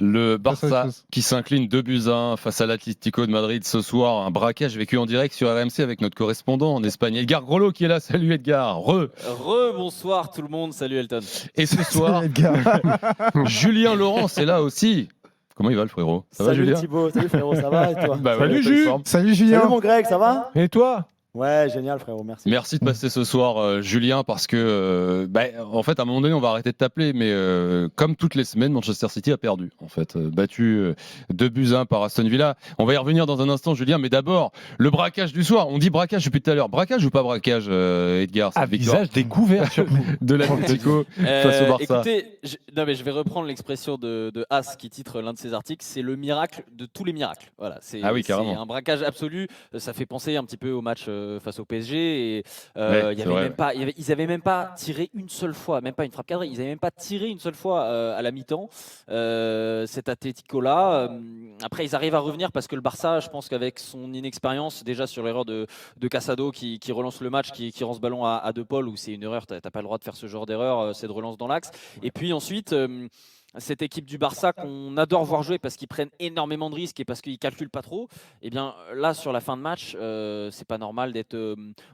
Le Passe à autre Barça chose. qui s'incline 2-1 face à l'Atlético de Madrid ce soir. Un braquage vécu en direct sur RMC avec notre correspondant en Espagne, Edgar Grollo, qui est là. Salut Edgar. Bonsoir tout le monde, salut Elton. Et ce soir, Edgar. Julien Laurence est là aussi. Comment il va le frérot? Ça va Salut Julien? Thibaut, salut frérot, ça va et toi? Bah ouais, Salut, pleine Jules. forme. Salut Salut Julien. mon Greg, ça va? Et toi? Ouais, génial frérot, merci. Merci de passer ce soir, Julien, parce que, en fait, à un moment donné, on va arrêter de t'appeler, mais comme toutes les semaines, Manchester City a perdu, en fait, battu 2-1 par Aston Villa. On va y revenir dans un instant, Julien, mais d'abord, le braquage du soir. On dit braquage depuis tout à l'heure. Braquage ou pas braquage, Edgar? À visage découvert surtout. De l'Atlético face au Barça. Écoutez, je vais reprendre l'expression de As qui titre l'un de ses articles, c'est le miracle de tous les miracles. Voilà, c'est Ah oui, carrément. un braquage absolu. Ça fait penser un petit peu au match face au PSG. Et, Ouais, il y c'est avait vrai, même pas, ils n'avaient même pas tiré une seule fois, même pas une frappe cadrée, ils n'avaient même pas tiré une seule fois à la mi-temps. Cet Atlético-là, après ils arrivent à revenir parce que le Barça, je pense qu'avec son inexpérience, déjà sur l'erreur de Casado qui relance le match, qui rend ce ballon à De Paul, où c'est une erreur, tu n'as pas le droit de faire ce genre d'erreur, c'est de relance dans l'axe. Et puis ensuite, cette équipe du Barça qu'on adore voir jouer parce qu'ils prennent énormément de risques et parce qu'ils calculent pas trop, et bien là sur la fin de match, c'est pas normal d'être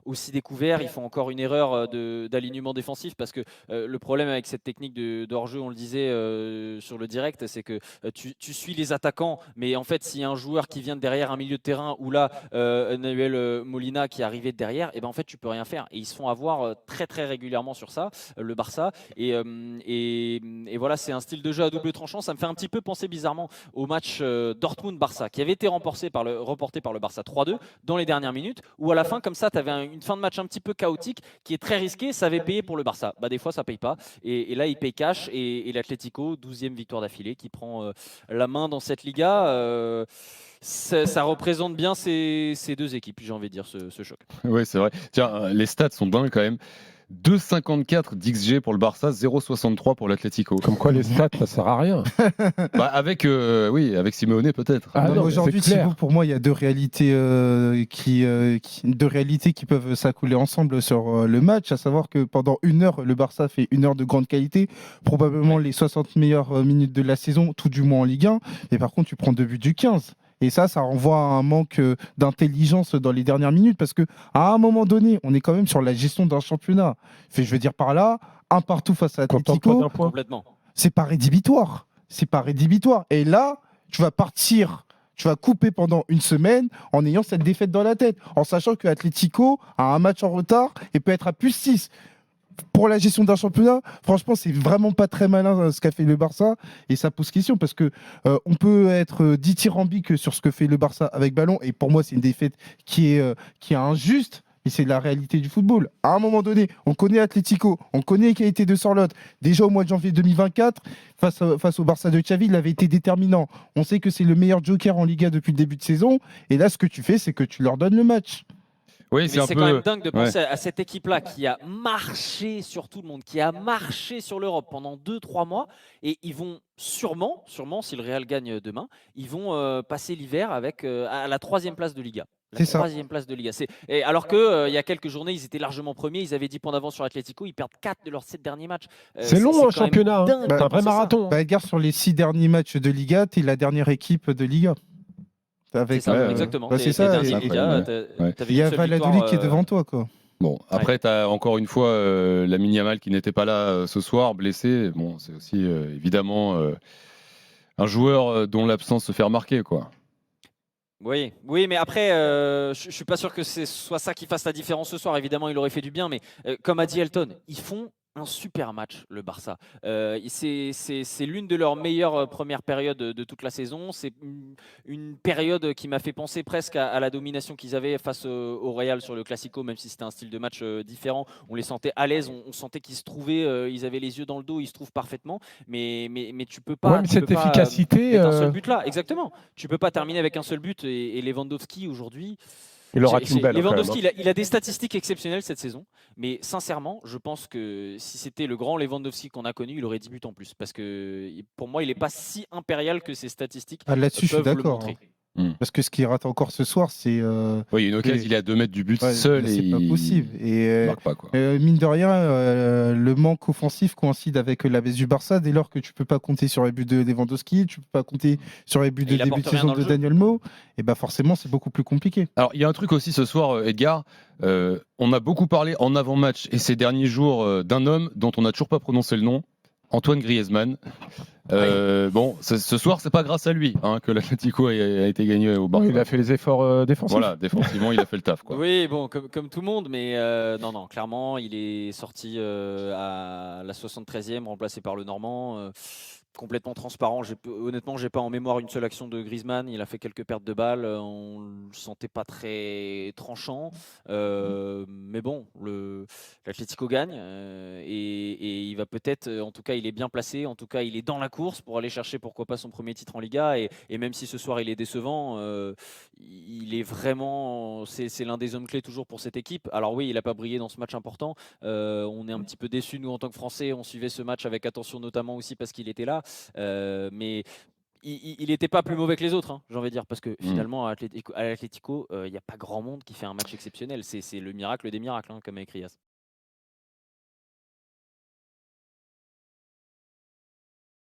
aussi découvert. Ils font encore une erreur d'alignement défensif parce que le problème avec cette technique de hors-jeu, on le disait sur le direct, c'est que tu suis les attaquants, mais en fait s'il y a un joueur qui vient de derrière un milieu de terrain ou là Nahuel Molina qui est arrivé de derrière, et ben en fait tu peux rien faire et ils se font avoir très très régulièrement sur ça, le Barça, et voilà, c'est un style de jeu à double tranchant. Ça me fait un petit peu penser bizarrement au match Dortmund-Barça qui avait été reporté par le Barça 3-2 dans les dernières minutes, où à la fin comme ça tu avais une fin de match un petit peu chaotique qui est très risquée. Ça avait payé pour le Barça, des fois ça paye pas, et là il paye cash, et l'Atlético 12e victoire d'affilée qui prend la main dans cette Liga. Ça représente bien ces deux équipes, j'ai envie de dire, ce choc. Oui, c'est vrai. Tiens, les stats sont dingues quand même. 2,54 d'XG pour le Barça, 0,63 pour l'Atlético. Comme quoi les stats, ça sert à rien. Avec Simeone peut-être. Ah non, Aujourd'hui, c'est clair. Thibaut, pour moi, il y a deux réalités, deux réalités qui peuvent s'accouler ensemble sur le match, à savoir que pendant une heure, le Barça fait une heure de grande qualité, probablement les 60 meilleures minutes de la saison, tout du moins en Ligue 1, et par contre, tu prends 2 buts du 15. Et ça renvoie à un manque d'intelligence dans les dernières minutes, parce que à un moment donné, on est quand même sur la gestion d'un championnat. Je veux dire par là, un partout face à Contente-toi Atlético, d'un point. Complètement. c'est pas rédhibitoire. C'est pas rédhibitoire. Et là, tu vas partir, tu vas couper pendant une semaine en ayant cette défaite dans la tête, en sachant que Atlético a un match en retard et peut être à +6. Pour la gestion d'un championnat, franchement, c'est vraiment pas très malin ce qu'a fait le Barça, et ça pose question parce que on peut être dithyrambique sur ce que fait le Barça avec ballon, et pour moi, c'est une défaite qui est injuste. Et c'est la réalité du football. À un moment donné, on connaît Atlético, on connaît les qualités de Sorloth. Déjà au mois de janvier 2024, face au Barça de Xavi, il avait été déterminant. On sait que c'est le meilleur joker en Liga depuis le début de saison. Et là, ce que tu fais, c'est que tu leur donnes le match. Oui, Mais c'est un c'est peu. quand même dingue de penser à cette équipe-là qui a marché sur tout le monde, qui a marché sur l'Europe pendant 2-3 mois, et ils vont sûrement, si le Real gagne demain, ils vont passer l'hiver avec à la 3e place de Liga. La C'est ça. 3e place de Liga. Et alors que il y a quelques journées, ils étaient largement premiers, ils avaient 10 points d'avance sur Atlético, ils perdent 4 de leurs 7 derniers matchs. C'est long, quand même championnat, hein. dingue C'est de un vrai penser ça. marathon. Regarde sur les 6 derniers matchs de Liga, tu es la dernière équipe de Liga. C'est ça, ouais, exactement. ouais. T'es C'est ça, dernier c'est Liga, incroyable. Ouais. t'avais Il y a une seule Valladolid victoire, qui est devant toi, quoi. Bon, après, tu as encore une fois Lamine Yamal qui n'était pas là ce soir, blessé. Bon, c'est aussi évidemment un joueur dont l'absence se fait remarquer, quoi. Oui, mais après, je suis pas sûr que ce soit ça qui fasse la différence ce soir. Évidemment, il aurait fait du bien, mais comme a dit Elton, ils font un super match, le Barça. C'est l'une de leurs meilleures premières périodes de toute la saison. C'est une période qui m'a fait penser presque à la domination qu'ils avaient face au Real sur le Classico, même si c'était un style de match différent. On les sentait à l'aise, on sentait qu'ils se trouvaient, ils avaient les yeux dans le dos, ils se trouvent parfaitement. Mais tu peux pas. Ouais, mais tu cette peux pas, efficacité. mettre un seul but là, exactement. Tu peux pas terminer avec un seul but, et Lewandowski aujourd'hui. Il aura une belle. Lewandowski, il a des statistiques exceptionnelles cette saison, mais sincèrement, je pense que si c'était le grand Lewandowski qu'on a connu, il aurait 10 buts en plus, parce que pour moi, il n'est pas si impérial que ses statistiques Ah, là-dessus, je suis peuvent le d'accord. montrer. Parce que ce qu'il rate encore ce soir, c'est. Oui, il y a une occasion, il est à 2 mètres du but Ouais, seul et c'est pas il possible. Et marque pas, quoi. mine de rien, le manque offensif coïncide avec la baisse du Barça dès lors que tu peux pas compter sur les buts de Lewandowski, tu peux pas compter sur les buts de il début apporte de rien saison dans de le jeu. Daniel Mo, et bah forcément c'est beaucoup plus compliqué. Alors, il y a un truc aussi ce soir, Edgar. On a beaucoup parlé en avant-match et ces derniers jours d'un homme dont on n'a toujours pas prononcé le nom, Antoine Griezmann. Bon, ce soir, c'est pas grâce à lui que l'Atlético a été gagné au Barça. Il a fait les efforts défensifs. Voilà, défensivement, il a fait le taf, quoi. Oui, bon, comme tout le monde, mais non, clairement, il est sorti à la 73e, remplacé par le Normand. Complètement transparent. Honnêtement, j'ai pas en mémoire une seule action de Griezmann. Il a fait quelques pertes de balles. On le sentait pas très tranchant. Mais bon, l'Atlético gagne et il va peut-être, en tout cas, il est bien placé. En tout cas, il est dans la course pour aller chercher pourquoi pas son premier titre en Liga. Et même si ce soir il est décevant, il est vraiment, c'est l'un des hommes clés toujours pour cette équipe. Alors oui, il n'a pas brillé dans ce match important. On est un petit peu déçus nous en tant que Français. On suivait ce match avec attention, notamment aussi parce qu'il était là. Mais il n'était pas plus mauvais que les autres, j'ai envie de dire, parce que finalement à l'Atlético, il n'y a pas grand monde qui fait un match exceptionnel. C'est le miracle des miracles, comme a écrit As.